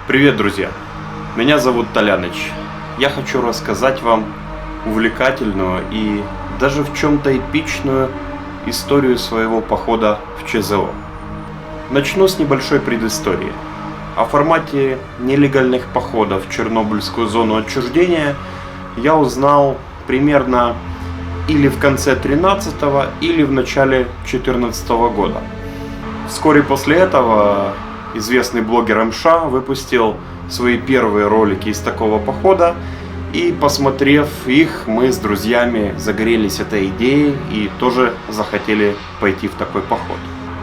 Привет, друзья! Меня зовут Толяныч. Я хочу рассказать вам увлекательную и даже в чем-то эпичную историю своего похода в ЧЗО. Начну с небольшой предыстории. О формате нелегальных походов в Чернобыльскую зону отчуждения я узнал примерно или в конце 13-го, или в начале 14-го года. Вскоре после этого известный блогер МШ выпустил свои первые ролики из такого похода, и посмотрев их, мы с друзьями загорелись этой идеей и тоже захотели пойти в такой поход.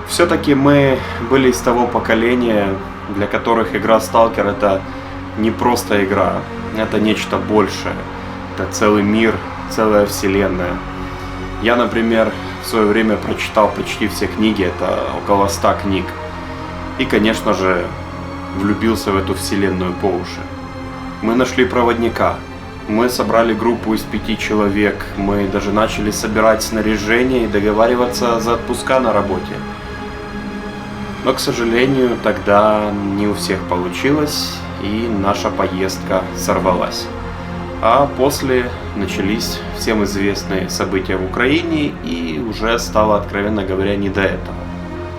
Все-таки мы были из того поколения, для которых игра Stalker это не просто игра, это нечто большее, это целый мир, целая вселенная. Я, например, в свое время прочитал почти все книги, это около 100 книг. И, конечно же, влюбился в эту вселенную по уши. Мы нашли проводника, мы собрали группу из 5 человек, мы даже начали собирать снаряжение и договариваться за отпуска на работе. Но, к сожалению, тогда не у всех получилось, и наша поездка сорвалась. А после начались всем известные события в Украине, и уже стало, откровенно говоря, не до этого.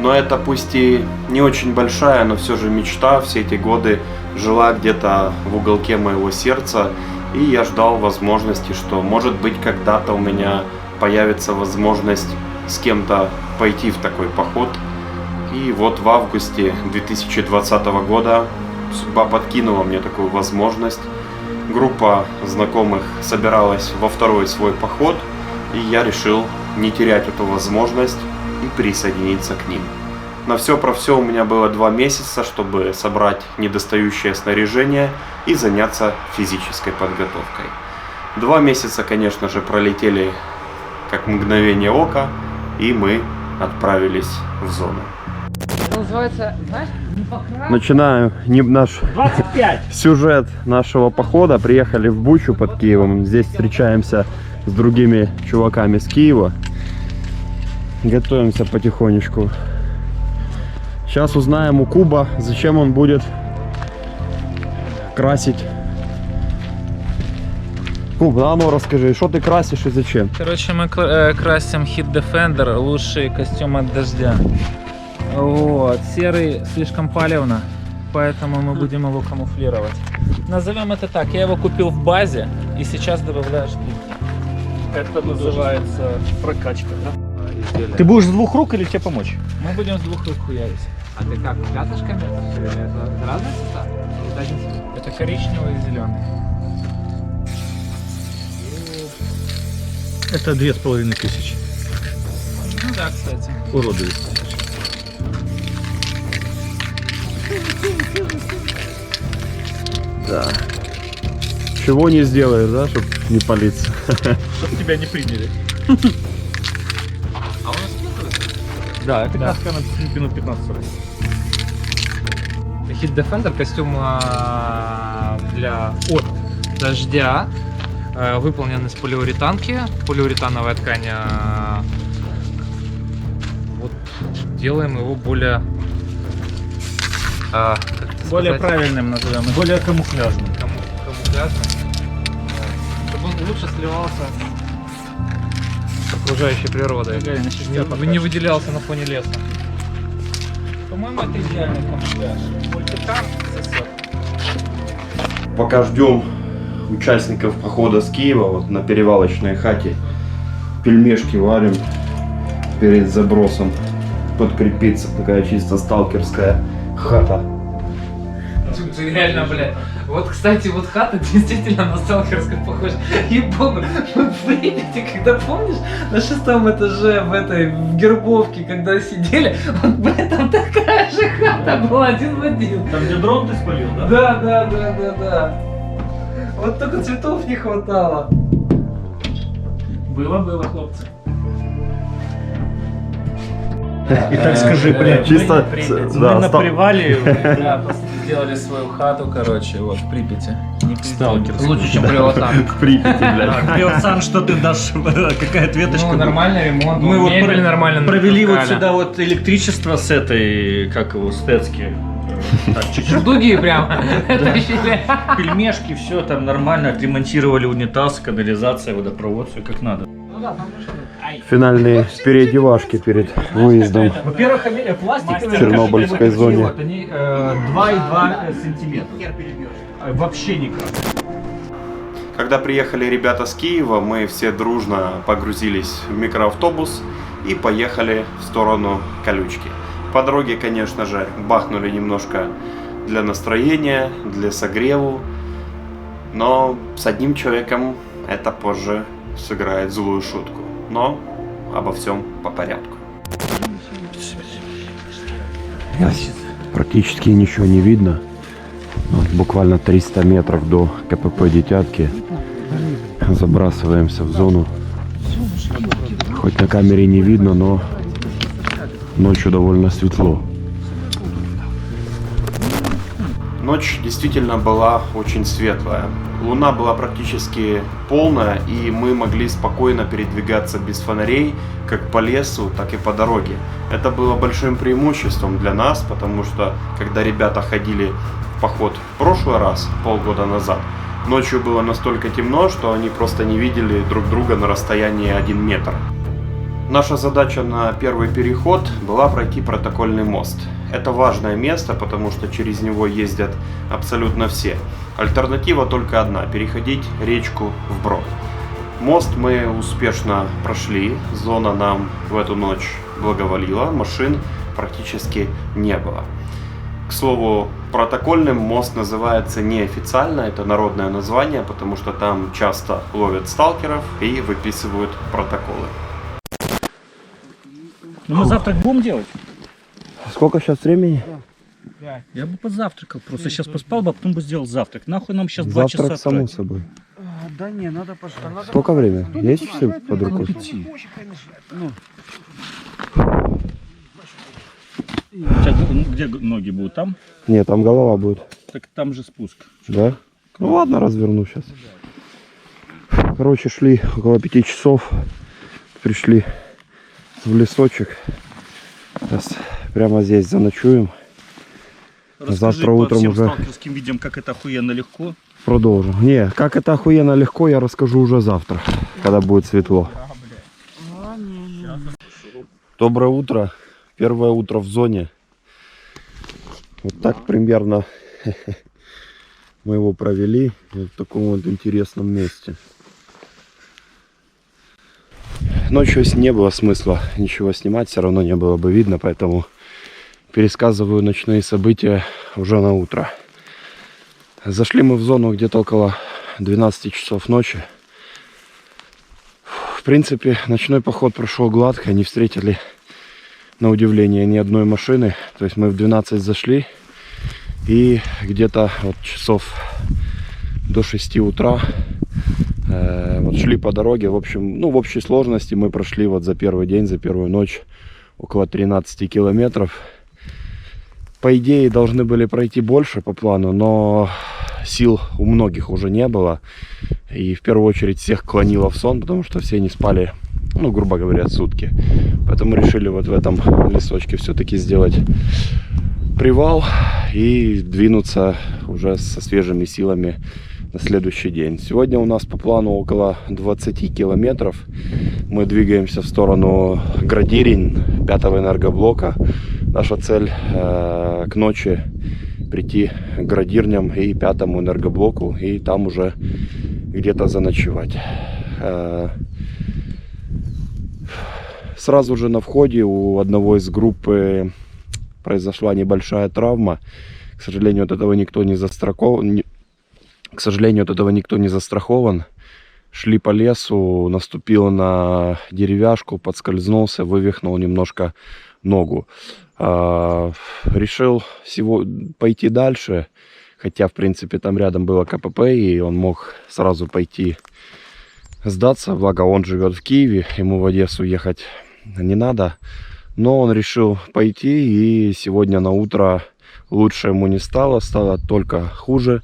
Но это пусть и не очень большая, но все же мечта все эти годы жила где-то в уголке моего сердца, и я ждал возможности, что может быть когда-то у меня появится возможность с кем-то пойти в такой поход. И вот в августе 2020 года судьба подкинула мне такую возможность. Группа знакомых собиралась во второй свой поход, и я решил не терять эту возможность и присоединиться к ним. На все про все у меня было 2 месяца, чтобы собрать недостающее снаряжение и заняться физической подготовкой. 2 месяца, конечно же, пролетели как мгновение ока, и мы отправились в зону. Это называется, знаешь, Начинаю наш 25. сюжет нашего похода. Приехали в Бучу под Киевом. Здесь встречаемся с другими чуваками с Киева. Готовимся потихонечку. Сейчас узнаем у Куба, зачем он будет красить. Куб, а ну расскажи, что ты красишь и зачем? Короче, мы красим Hit Defender, лучший костюм от дождя. Вот, серый слишком палевно, поэтому мы будем его камуфлировать. Назовем это так, я его купил в базе и сейчас добавляю шпильки. Это называется прокачка, да? Ты будешь с 2 рук или тебе помочь? Мы будем с 2 рук хуярить. А ты как, пятнышками это все? Это разные цвета? Это коричневый и зеленый. Это 2500. Ну да, кстати. Уродует. Да. Чего не сделаешь, да, чтобы не палиться. Чтоб тебя не приняли. А у нас нет? Да, это каска на минут 15. Hit Defender костюм от дождя, выполнен из полиуретанки, полиуретановая ткань. Вот делаем его более Более правильным назовем, более камуфляжным. камуфляжным, чтобы он лучше сливался с окружающей природой, не выделялся на фоне леса. По-моему, это идеальный камуфляж. Мультикам сосет. Пока ждем участников похода с Киева, вот на перевалочной хате пельмешки варим перед забросом, подкрепиться. Такая чисто сталкерская хата. Ты реально, блядь. Вот, кстати, вот хата действительно на сталкерской похожа. Ебану, мы в Припяти, когда, помнишь, на 6-м этаже в Гербовке, когда сидели, вот, блядь, там такая же хата была, 1 в 1. Там, где дрон ты спалил, да? Да. Вот только цветов не хватало. Было, хлопцы. Итак, скажи, блядь, Чисто, мы на привале. Да, просто сделали свою хату, короче, вот в Припяти. Сталкер. Лучше, чем Приватан. в Припяти, блядь. Приосан, что ты дашь? Какая ответочка? Ну, нормальный ремонт, Мы вот мебель нормально провели вот натаскали. сюда вот электричество с этой, как его, Стецки. Так, чуть-чуть. Дуги прямо. Тащили. Пельмешки, все там нормально, отремонтировали унитаз, канализация, водопровод, все как надо. Финальные переодевашки перед выездом. Во-первых, пластиковые В Чернобыльской зоне. Они 2,2 сантиметра. Вообще никак. Когда приехали ребята с Киева, мы все дружно погрузились в микроавтобус и поехали в сторону Колючки. По дороге, конечно же, бахнули немножко для настроения, для согреву, но с одним человеком это позже сыграет злую шутку. Но обо всем по порядку. Практически ничего не видно. Вот, буквально 300 метров до КПП Детятки. Забрасываемся в зону. Хоть на камере не видно, но ночью довольно светло. Ночь действительно была очень светлая. Луна была практически полная, и мы могли спокойно передвигаться без фонарей, как по лесу, так и по дороге. Это было большим преимуществом для нас, потому что когда ребята ходили в поход в прошлый раз, полгода назад, ночью было настолько темно, что они просто не видели друг друга на расстоянии 1 метр. Наша задача на первый переход была пройти протокольный мост. Это важное место, потому что через него ездят абсолютно все. Альтернатива только одна – переходить речку вброд. Мост мы успешно прошли, зона нам в эту ночь благоволила, машин практически не было. К слову, протокольным мост называется неофициально, это народное название, потому что там часто ловят сталкеров и выписывают протоколы. Ну мы завтрак будем делать? Сколько сейчас времени? Я бы позавтракал, просто сейчас поспал бы, а потом бы сделал завтрак. Нахуй нам сейчас 2 часа Завтрак само тратить? собой. Да не, надо пожрать. Сколько время? Есть часы под рукой? У тебя где ноги будут? Там? Нет, там голова будет. Так там же спуск. Да? Ну ладно, разверну сейчас. Короче, шли около 5 часов. Пришли в лесочек. Сейчас прямо здесь заночуем. Расскажи Завтра по утром всем уже сталкерским видеям, как это охуенно легко. продолжим. Не, как это охуенно легко, я расскажу уже завтра, когда будет светло. Доброе утро. Первое утро в зоне. Вот так примерно мы его провели в таком вот интересном месте. Ночью не было смысла ничего снимать, все равно не было бы видно, поэтому пересказываю ночные события уже на утро. Зашли мы в зону где-то около 12 часов ночи. В принципе, ночной поход прошел гладко, не встретили, на удивление, ни одной машины. То есть мы в 12 зашли и где-то вот часов до 6 утра вот шли по дороге. В общем, ну в общей сложности мы прошли вот за первый день, за первую ночь около 13 километров. По идее должны были пройти больше по плану, но сил у многих уже не было. И в первую очередь всех клонило в сон, потому что все не спали, ну грубо говоря, сутки. Поэтому решили вот в этом лесочке все-таки сделать привал и двинуться уже со свежими силами на следующий день. Сегодня у нас по плану около 20 километров. Мы двигаемся в сторону Градирин, 5-го энергоблока. Наша цель к ночи прийти к Градирням и 5-му энергоблоку и там уже где-то заночевать. Сразу же на входе у одного из группы произошла небольшая травма. К сожалению, от этого никто не застрахован. Шли по лесу, наступил на деревяшку, подскользнулся, вывихнул немножко ногу. Решил пойти дальше, хотя в принципе там рядом было КПП, и он мог сразу пойти сдаться, благо он живет в Киеве, ему в Одессу ехать не надо. Но он решил пойти, и сегодня на утро лучше ему не стало, стало только хуже.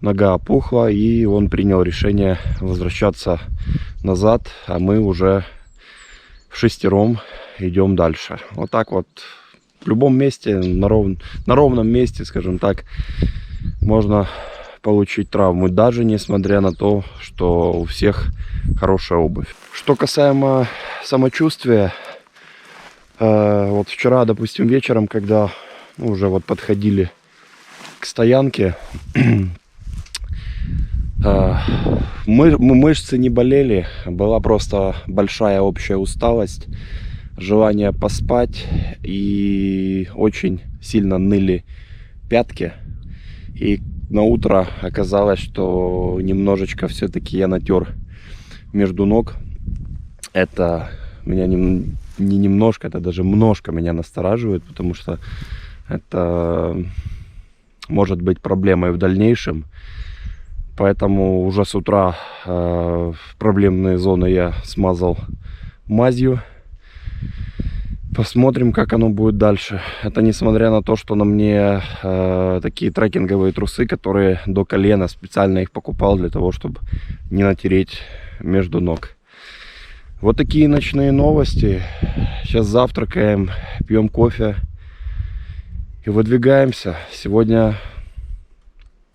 Нога опухла, и он принял решение возвращаться назад, а мы уже вшестером идем дальше. Вот так вот в любом месте, на ровном месте, скажем так, можно получить травму, даже несмотря на то, что у всех хорошая обувь. Что касаемо самочувствия, вот вчера, допустим, вечером, когда уже вот подходили к стоянке, мышцы не болели, была просто большая общая усталость, желание поспать, и очень сильно ныли пятки. И на утро оказалось, что немножечко все-таки я натер между ног. Это меня не немножко, это даже множко меня настораживает, потому что это может быть проблемой в дальнейшем. Поэтому уже с утра проблемные зоны я смазал мазью. Посмотрим, как оно будет дальше. Это несмотря на то, что на мне такие трекинговые трусы, которые до колена, специально их покупал для того, чтобы не натереть между ног. Вот такие ночные новости. Сейчас завтракаем, пьем кофе и выдвигаемся. Сегодня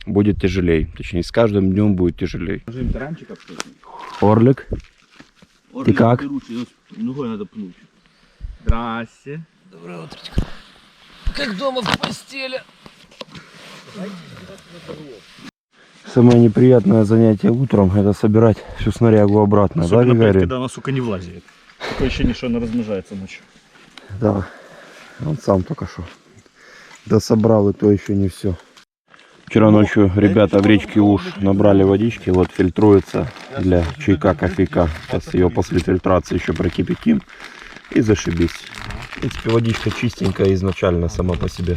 будет тяжелей. Точнее, с каждым днем будет тяжелей. Орлик, ты как? Ногой надо пнуть. Здрасте. Доброе утречко. Как дома в постели. Самое неприятное занятие утром — это собирать всю снарягу обратно. Особенно, да, Гагарин? когда она, сука, не влазит. Такое ощущение, что она размножается ночью. Да. Он сам только что дособрал, и то еще не все. Вчера ночью ребята в речке Уж набрали водички, вот фильтруется для чайка, кофейка. Сейчас ее после фильтрации еще прокипятим и зашибись. В принципе, водичка чистенькая изначально сама по себе.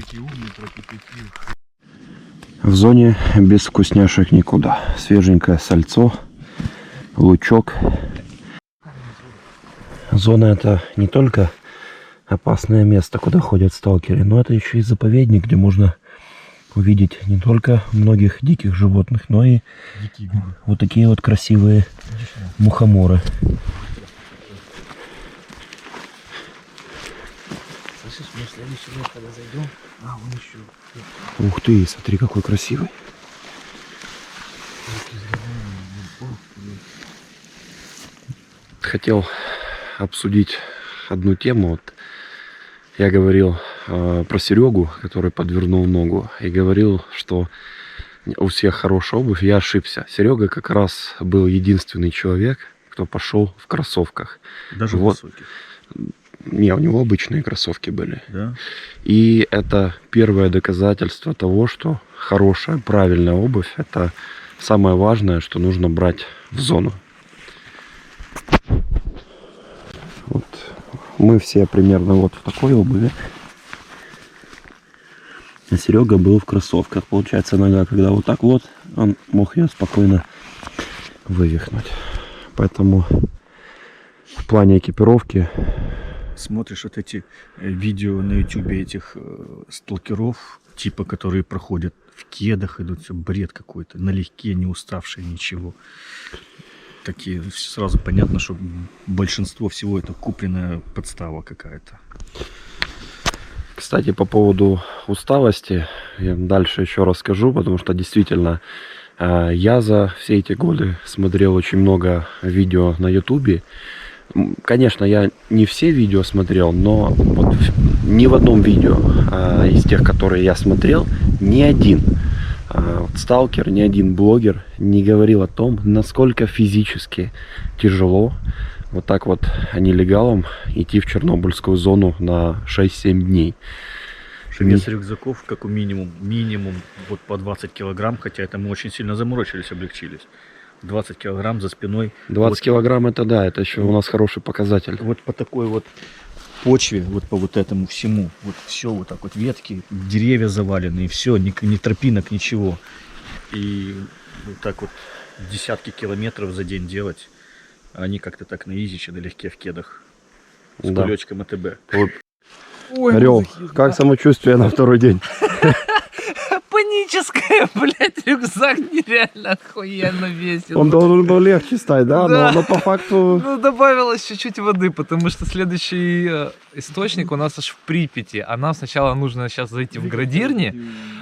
В зоне без вкусняшек никуда. Свеженькое сальцо, лучок. Зона — это не только опасное место, куда ходят сталкеры, но это еще и заповедник, где можно увидеть не только многих диких животных, но и вот такие вот красивые мухоморы. Слышишь, мы в следующий раз, когда зайдем, он еще. Ух ты, смотри, какой красивый. Хотел обсудить одну тему. Вот я говорил про Серегу, который подвернул ногу, и говорил, что у всех хорошая обувь. Я ошибся. Серега как раз был единственный человек, кто пошел в кроссовках. Даже вот. высоких. Не, у него обычные кроссовки были. Да? И это первое доказательство того, что хорошая, правильная обувь — это самое важное, что нужно брать в зону. Вот. Мы все примерно вот в такой обуви. А Серега был в кроссовках. Получается, нога, когда вот так вот, он мог ее спокойно вывихнуть. Поэтому в плане экипировки... Смотришь вот эти видео на ютубе этих сталкеров, типа, которые проходят в кедах, идут, все бред какой-то, налегке, не уставшие, ничего. Такие, сразу понятно, что большинство всего это купленная подстава какая-то. Кстати, по поводу усталости, я дальше еще расскажу, потому что действительно я за все эти годы смотрел очень много видео на ютубе. Конечно, я не все видео смотрел, но вот ни в одном видео из тех, которые я смотрел, ни один сталкер, ни один блогер не говорил о том, насколько физически тяжело вот так вот нелегалам идти в Чернобыльскую зону на 6-7 дней. Вес рюкзаков, как у минимум вот по 20 килограмм, хотя это мы очень сильно заморочились, облегчились. 20 килограмм за спиной. 20 вот, килограмм это да, это еще у нас хороший показатель. Вот по такой вот почве, вот по вот этому всему, вот все вот так вот, ветки, деревья завалены, и все, ни тропинок, ничего. И вот так вот десятки километров за день делать, а они как-то так на изиче, налегке в кедах, с Да. кулечком АТБ. Вот. Орел, как самочувствие на второй день? механическая, блядь, рюкзак нереально охуенно весит. Он должен был легче стать, да? Да. Но по факту... Ну, добавилось чуть-чуть воды, потому что следующий источник у нас аж в Припяти. А нам сначала нужно сейчас зайти в Градирни,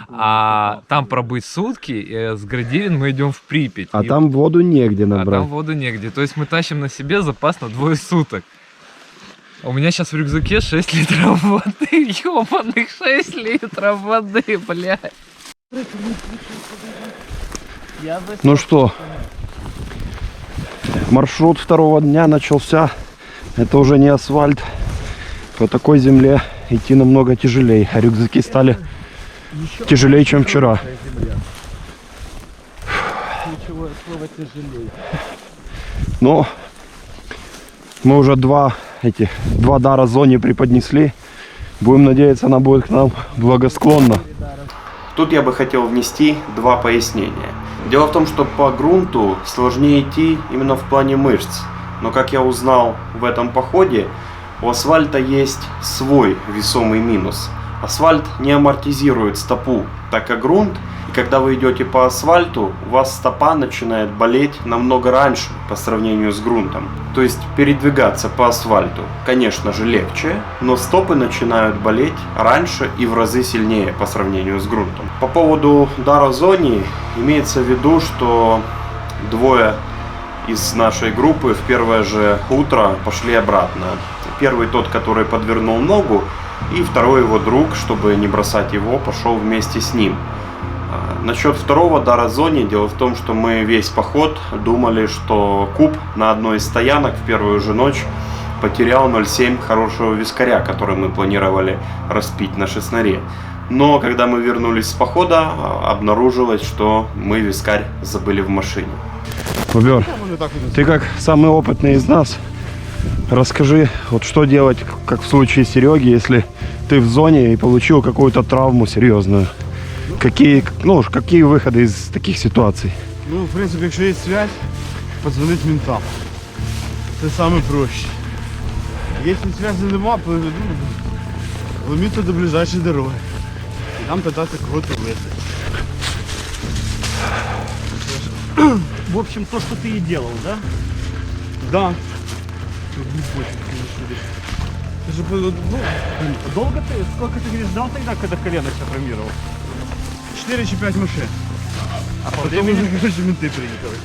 а там пробыть сутки, и с Градирин мы идем в Припять. А И- там воду негде а набрать. там воду негде. То есть мы тащим на себе запас на 2 суток. У меня сейчас в рюкзаке 6 литров воды, ёбаных 6 литров воды, блядь. Ну что, маршрут второго дня начался. Это уже не асфальт. По такой земле идти намного тяжелее. А рюкзаки стали тяжелее, чем вчера. Но мы уже два дара зоне преподнесли. Будем надеяться, она будет к нам благосклонна. Тут я бы хотел внести два пояснения. Дело в том, что по грунту сложнее идти именно в плане мышц. Но как я узнал в этом походе, у асфальта есть свой весомый минус. Асфальт не амортизирует стопу, так как грунт, и когда вы идете по асфальту, у вас стопа начинает болеть намного раньше по сравнению с грунтом. То есть передвигаться по асфальту, конечно же, легче, но стопы начинают болеть раньше и в разы сильнее по сравнению с грунтом. По поводу дара зони имеется в виду, что двое из нашей группы в первое же утро пошли обратно. Первый тот, который подвернул ногу, и второй его друг, чтобы не бросать его, пошел вместе с ним. Насчет второго дара зоне, дело в том, что мы весь поход думали, что Куб на одной из стоянок в первую же ночь потерял 0,7 хорошего вискаря, который мы планировали распить на шестнаре. Но когда мы вернулись с похода, обнаружилось, что мы вискарь забыли в машине. Бобер, ты как самый опытный из нас, расскажи, вот что делать, как в случае Сереги, если ты в зоне и получил какую-то травму серьезную. Какие выходы из таких ситуаций? Ну, в принципі, якщо є связь, подзвонить ментам. Це саме проще. Якщо зв'язку нема, ломіться до ближайшої дороги. І там питати кого-то визвати. В общем, то, что ты и делал, да? Да. Ты же, долго ты, сколько ты говоришь, ждал тогда, когда колено себя травмировал? 4 чи 5 машин. А потім вже, коротше, менти приїхали.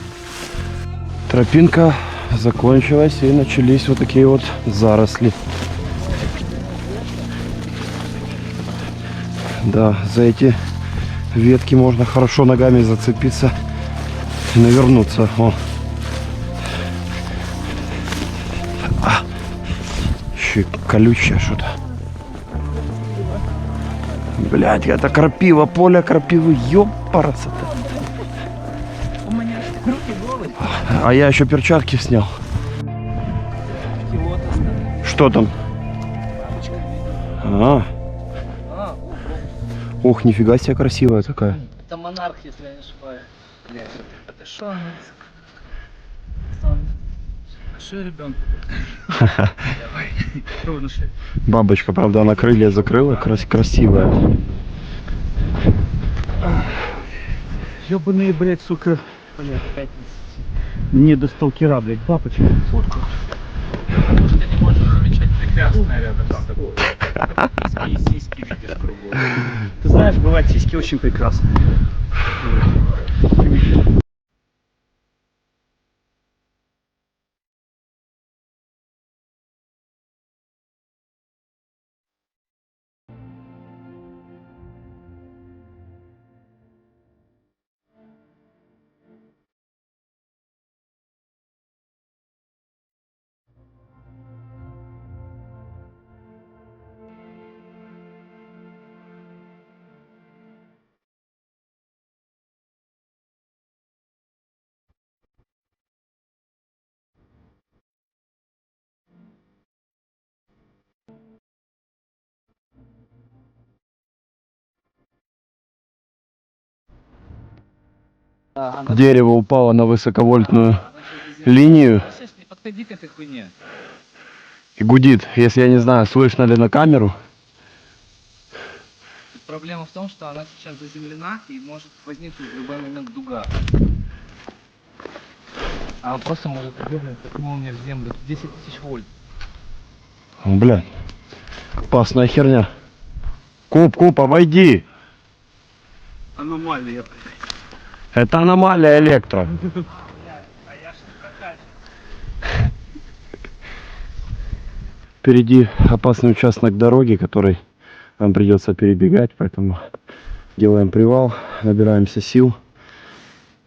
Тропинка закончилась и начались вот такие вот заросли. Да, за эти ветки можно хорошо ногами зацепиться и навернуться. О. Еще и колючее что-то. Блять, это крапива, поле крапивы, ёпарасота. А я еще перчатки снял. Что там? Ох, нифига себе красивая такая. Это монарх, если я не ошибаюсь. Это что она? Что ребенку? Давай. Что на шее? Бабочка, правда, она крылья закрыла, красивая. Ёбаные, блядь, сука. Не до сталкера, блядь, бабочка. Фотку. Не можешь замечать прекрасное рядом с тобой. И сиськи видишь кругом. Ты знаешь, бывают сиськи очень прекрасные. Дерево упало на высоковольтную линию Не подходи к этой хуйне. и гудит. Если я не знаю, слышно ли на камеру. проблема в том, что она сейчас заземлена и может возникнуть в любой момент дуга. А он просто может дернуть, как молния в землю. 10 тысяч вольт. Бля, опасная херня. Куб, обойди. Аномалия. Это аномалия электро. Впереди опасный участок дороги, который нам придется перебегать, поэтому делаем привал, набираемся сил,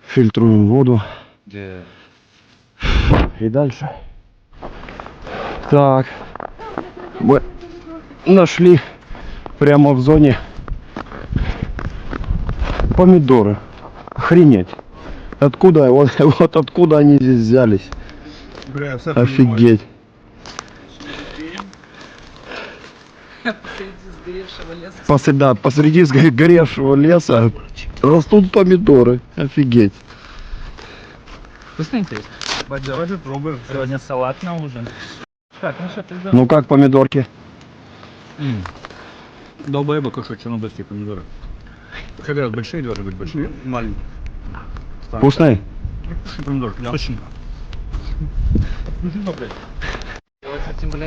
фильтруем воду и дальше. Так, мы нашли прямо в зоне помидоры. Охренеть. Откуда, вот откуда они здесь взялись? Бля, все Офигеть. Посреди сгоревшего леса. Посреди сгоревшего леса растут помидоры. Офигеть. Вкусно, интересно? Давай попробуем. Сегодня салат на ужин. Так, ну что, ты Ну как помидорки? Долбоебы кушают чернобыльские помидоры. Хотя большие должны быть большие. Маленькие. Вкусные? Помидорки, да. Очень.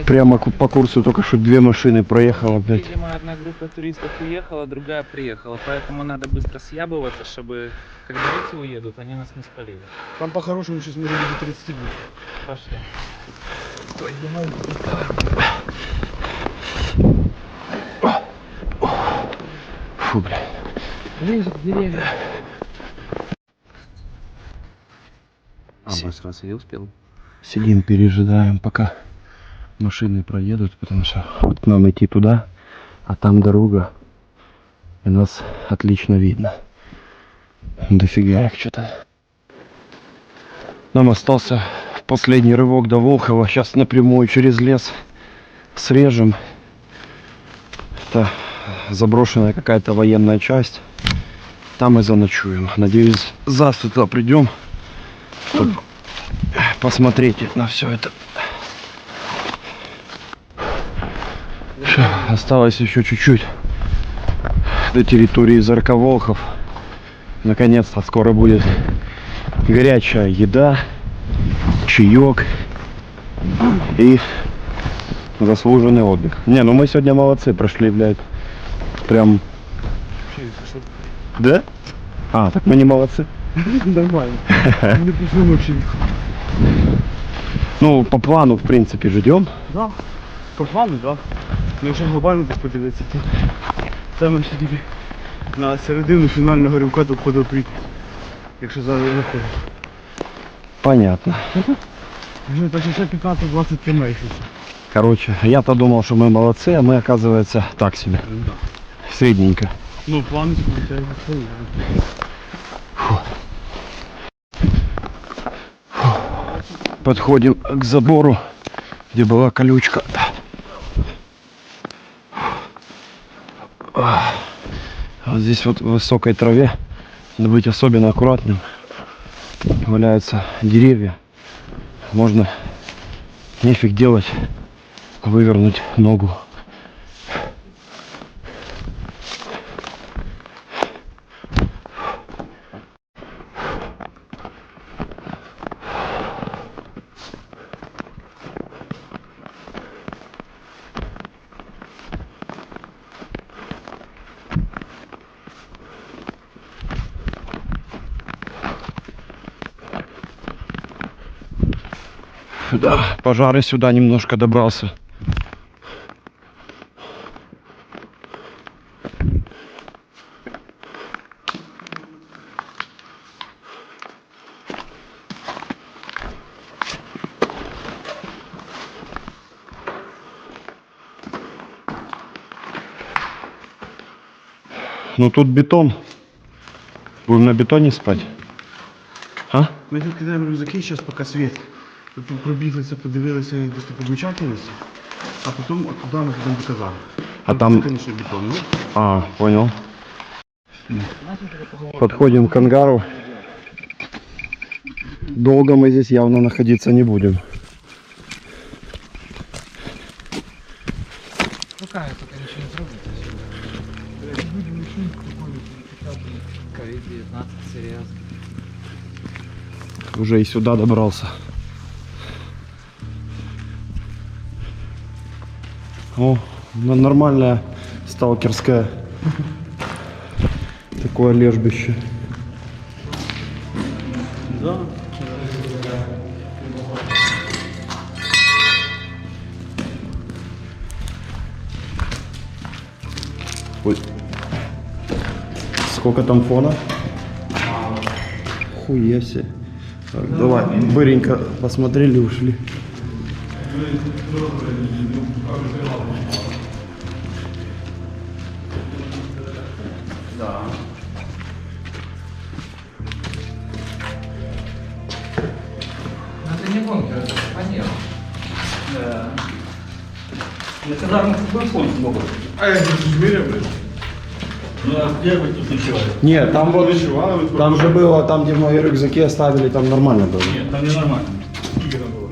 Прямо по курсу только что 2 машины проехало, блядь. Видимо, одна группа туристов уехала, другая приехала, поэтому надо быстро съябываться, чтобы, когда эти уедут, они нас не спалили. Там по-хорошему сейчас может быть 30 будет. Пошли. Фу, блядь. Ближе к деревьям. Быстро я успел. Сидим, пережидаем, пока машины проедут, потому что вот нам идти туда, а там дорога, и нас отлично видно. Дофига их что-то. Нам остался последний рывок до Волхова, сейчас напрямую через лес срежем. Это заброшенная какая-то военная часть, там и заночуем. Надеюсь, засветло придем, чтобы посмотреть на все это. Осталось еще чуть-чуть до территории Зарковолхов. Наконец-то скоро будет горячая еда, чаек и заслуженный отдых. Не, ну мы сегодня молодцы, прошли, блядь, прям... Да? А, так мы не молодцы. Нормально. Не пришло вообще. Ну, по плану, в принципе, ждем. Да. По плану, да. Ну якщо глобально так подивитися, то це ми ще тільки на середину фінального ривка тут входив прийти. Якщо зараз виходить. Понятно. Вже так ще 15-20 км. Короче, я-то думал, что мы молодцы, а мы, оказывается, так себе. Да. Средненько. Ну, планочку виходить. Подходим к забору, где была колючка. Вот здесь вот в высокой траве надо быть особенно аккуратным. Валяются деревья. Можно нефиг делать, вывернуть ногу. Да, пожары сюда немножко добрался. Ну тут бетон. Будем на бетоне спать. А? Ми тут кидаємо рюкзаки зараз, поки світ. Тут пробіглися, подивилися достопримічательності, а потім туди ми підемо до казарми. А там- Звісно, бетон. Ну, А, понял. Подходим к ангару. Долго мы здесь явно находиться не будем. Руками пока ничего не трогай. COVID-19, серьезно. Уже и сюда добрался. О, нормальное сталкерское такое лежбище. Да. Ой. Сколько там фона? Хуя себе. Так, давай, быренько посмотрели, ушли. Ну, это не бункер, это фанера. Да. На казармах какой фон смогут? А я здесь жмыря, блядь. Ну а где вы тут ночевали? Нет, там вот, Ночевали, там же было, там где в мои рюкзаки оставили, там нормально было. Нет, там не нормально. Сколько там было?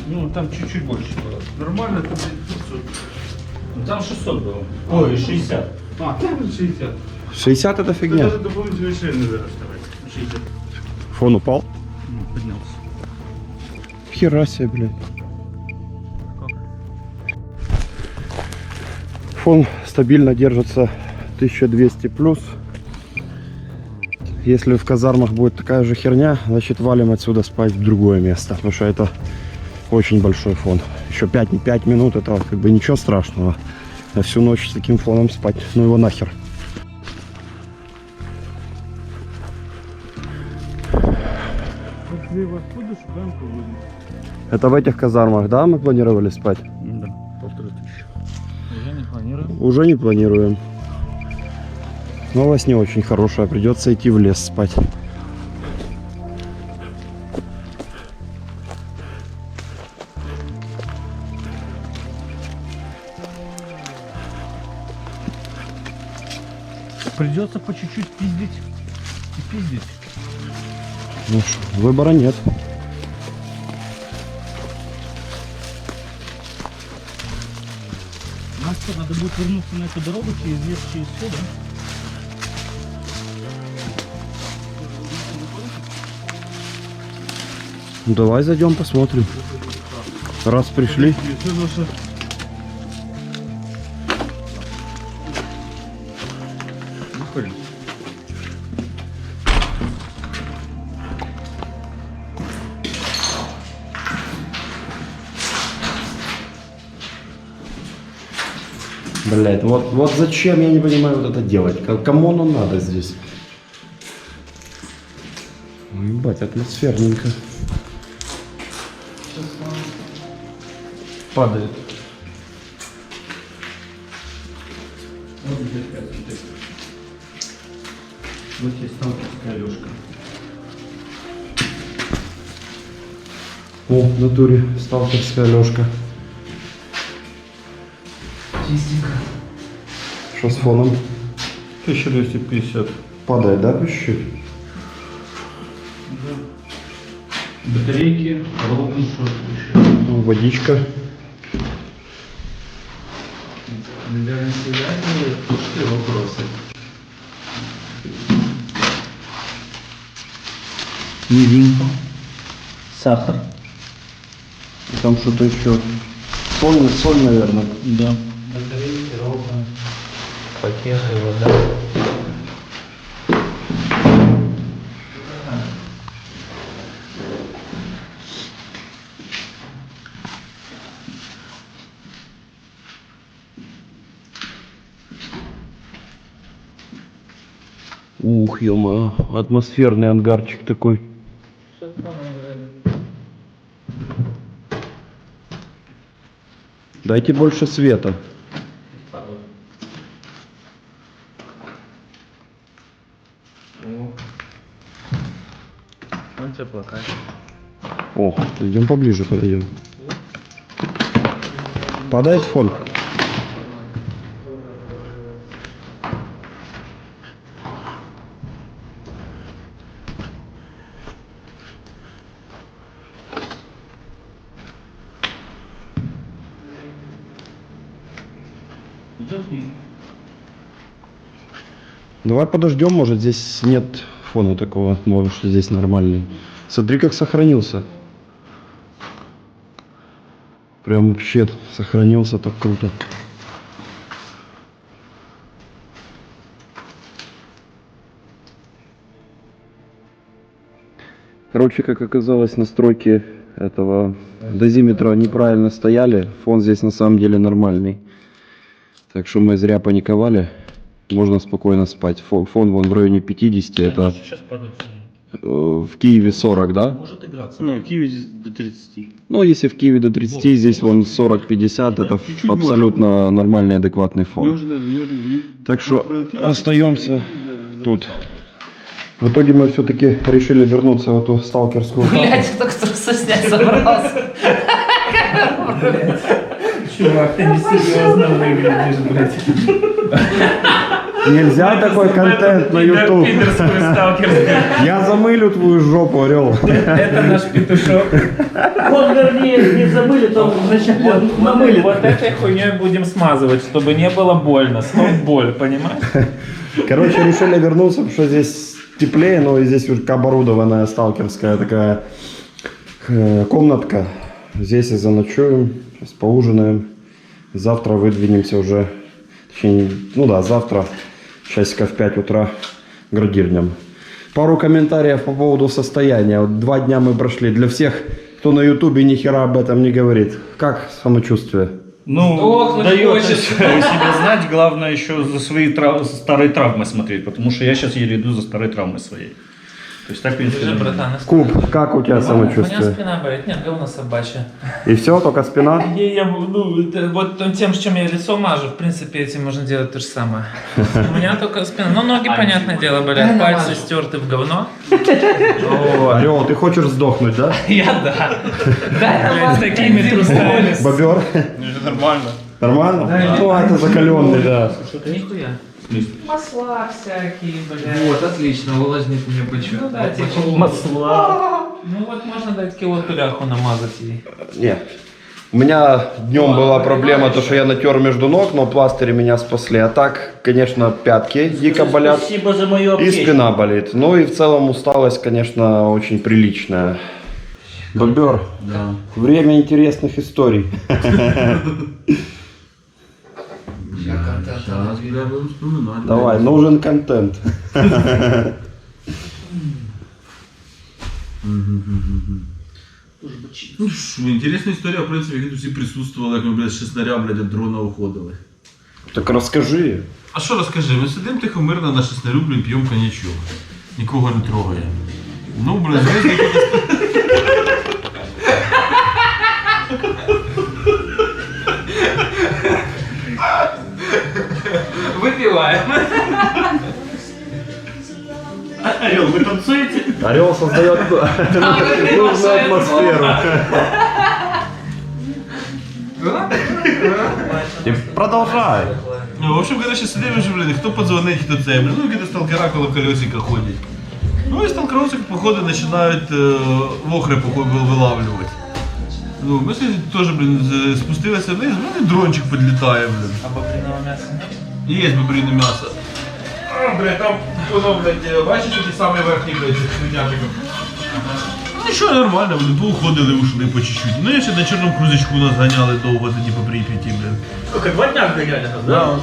Ну там чуть-чуть больше было. Нормально, это, блядь, 500. Ну, там 600 было. Ой, 60. А, там 60. 60 это Это фигня. даже дополнительные шейные вырастают. 60. Фон упал? Ну, поднялся. Хера себе, блядь. Фон стабильно держится 1200 плюс. Если в казармах будет такая же херня, значит валим отсюда спать в другое место, потому что это очень большой фон. Еще 5 минут, это как бы ничего страшного. На всю ночь с таким фоном спать, ну его нахер. Если вас будешь, прям поводить. Это в этих казармах, да, мы планировали спать? Да, 1500. Я не планирую. Уже не планируем. Новость не очень хорошая, придется идти в лес спать. Придется по чуть-чуть пиздить. И пиздить. Ну что, выбора нет. Нам что, надо будет вернуться на эту дорогу через лес, через все, да? Ну, давай зайдем посмотрим. Раз пришли. И что наше? Блять, вот зачем, я не понимаю, вот это делать. Кому оно надо здесь? Ой, ебать, атмосферненько. Падает. Вот здесь сталкерская лёжка. О, в натуре сталкерская лёжка. Чистенько. Что с фоном? 1250. Падает, да, по чуть-чуть? Батарейки, ровно что Ну, водичка. Для населения пустые вопросы. мивинка, сахар. И там что-то еще. Соль, наверное. Да. Батарейки ровно. Пакеты, вода. Ух, ё-моё, атмосферный ангарчик такой. Дайте больше света. Он тебе плакает. О, идем поближе, подойдем. Падает фон? Давай подождем, может здесь нет фона такого, может здесь нормальный. Смотри, как сохранился. Прям вообще сохранился так круто. Короче, как оказалось, настройки этого дозиметра неправильно стояли. Фон здесь на самом деле нормальный. Так что мы зря паниковали. Можно спокойно спать. Фон вон в районе 50. Это в Киеве 40, да? Может играться. Не, в Киеве до 30. Ну, если в Киеве до 30, здесь вон 40-50, это абсолютно нормальный, адекватный фон. Так что остаемся тут. В итоге мы все-таки решили вернуться в эту сталкерскую хату. Блять, кто трусы снять собрался. Чувак, ты несерьезно выглядишь, блядь. Нельзя такой контент на YouTube. Я замылю твою жопу, орел. Это наш петушок. Вот, вернее, не забыли, то вначале намыли. Вот этой хуйней будем смазывать, чтобы не было больно. Снова боль, понимаешь? Короче, решили вернуться, потому что здесь теплее, но и здесь уже оборудованная сталкерская такая комнатка. Здесь и заночуем, сейчас поужинаем. Завтра выдвинемся уже, точнее, ну да, завтра часиков в 5 утра градирнем. Пару комментариев по поводу состояния. Вот 2 дня мы прошли. Для всех, кто на ютубе ни хера об этом не говорит. Как самочувствие? Ну, Сдохнуть дает хочется. себя знать, главное еще за свои старые травмы смотреть, потому что я сейчас еле иду за старой травмой своей. То есть так, в принципе, Держи, нормально. братан. Куб, как у тебя У меня самочувствие? спина болит. Нет, говно собачье. И все, только спина? Вот тем, чем я лицо мажу, в принципе, этим можно делать то же самое. У меня только спина. Ну, ноги, понятное дело, болят. Пальцы стерты в говно. Орел, ты хочешь сдохнуть, да? Я да. Да, С такими трусами. Бобер? Нормально. Нормально? Ну, это закаленный, да. Нихуя. Масла всякие, блядь. Вот, отлично, увлажнит мне почему. Ну да, типа Масла. Ну вот можно дать кило туляху намазать ей. Не. У меня днем была проблема, то, что я натер между ног, но пластыри меня спасли. А так, конечно, пятки дико болят. Спасибо за мою И аптечку. спина болит. Ну и в целом усталость, конечно, очень приличная. Бобер, Да. время интересных историй. Сейчас я буду вспоминать. Давай, нужен контент. Ну що, інтересна історія, в принципі, як всі присутствували, як ми, блядь, з шеснаря, блядь, від дрона уходили. Так розкажи. А що розкажи, ми сидимо тихо мирно на шеснарю, блін, п'ємо коньячок. Нікого не трогає. Ну, блін, звісно, Выпиваем. Орел, вы танцуете? Орел создает нужную атмосферу. Продолжай. Ну, в общем, короче, сидимо вже, блін, хто подзвонить, хто це, блін, ну, якісь сталкера коло колесика ходять. Ну, і сталкеровці, походу, починають вохри вилавлювати. Ну, ми сьогодні теж, блін, спустилися вниз, ну, і дрончик підлітає, блін. А бобриного мяса нет? Є бобріне м'ясо. А, блядь, там воно, блядь, бачиш, ті самі верхні, блядь, свинячиком. Ну нічого, нормально, вони поуходили, ушли по чуть-чуть. Ну, я ще на чорному крузачку нас ганяли довго тоді по Прип'яті, блядь. Сколько, 2 дня гоняли нас, да?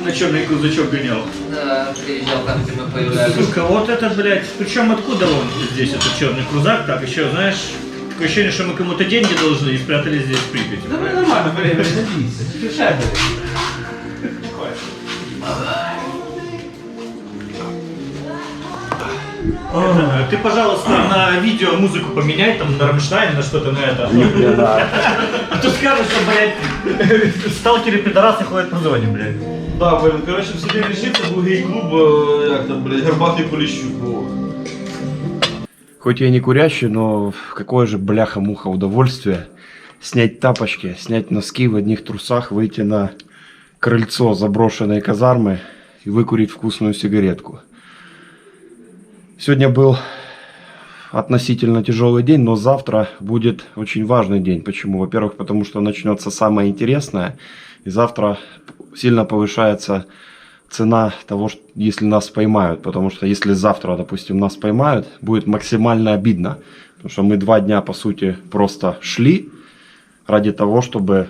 На черный крузачок гонял. Да, приезжал там, где мы появлялись. Сука, вот это, блядь, причем откуда он здесь, этот черный крузак, так, еще, знаешь, такое ощущение, что мы кому-то деньги должны и спрятались здесь в Припяти. Да, ну, нормально, блин, не садись. Решай, блин. Ты, пожалуйста, на видео музыку поменяй, там, на Рамштайн, на что-то на это. А то скажешь, что, блядь, сталкеры-пидорасы ходят по зоне, блядь. Да, блін, коротше, в селі Решітці був гей-клуб, як там, блядь, Горбатий Поліщук був. Хоть я и не курящий, но какое же бляха-муха удовольствие снять тапочки, снять носки в одних трусах, выйти на крыльцо заброшенной казармы и выкурить вкусную сигаретку. Сегодня был относительно тяжелый день, но завтра будет очень важный день. Почему? Во-первых, потому что начнется самое интересное. И завтра сильно повышается цена того, если нас поймают. Потому что если завтра, допустим, нас поймают, будет максимально обидно. Потому что мы 2 дня, по сути, просто шли ради того, чтобы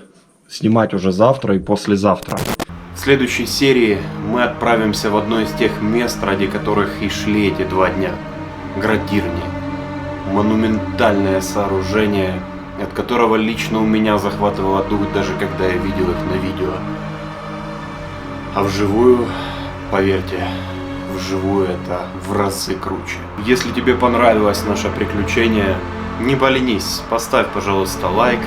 снимать уже завтра и послезавтра. В следующей серии мы отправимся в одно из тех мест, ради которых и шли эти 2 дня. Градирни. Монументальное сооружение, от которого лично у меня захватывало дух, даже когда я видел их на видео. А вживую, поверьте, вживую это в разы круче. Если тебе понравилось наше приключение, не поленись, поставь, пожалуйста, лайк,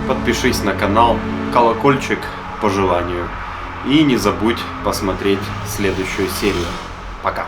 подпишись на канал, колокольчик по желанию. И не забудь посмотреть следующую серию. Пока.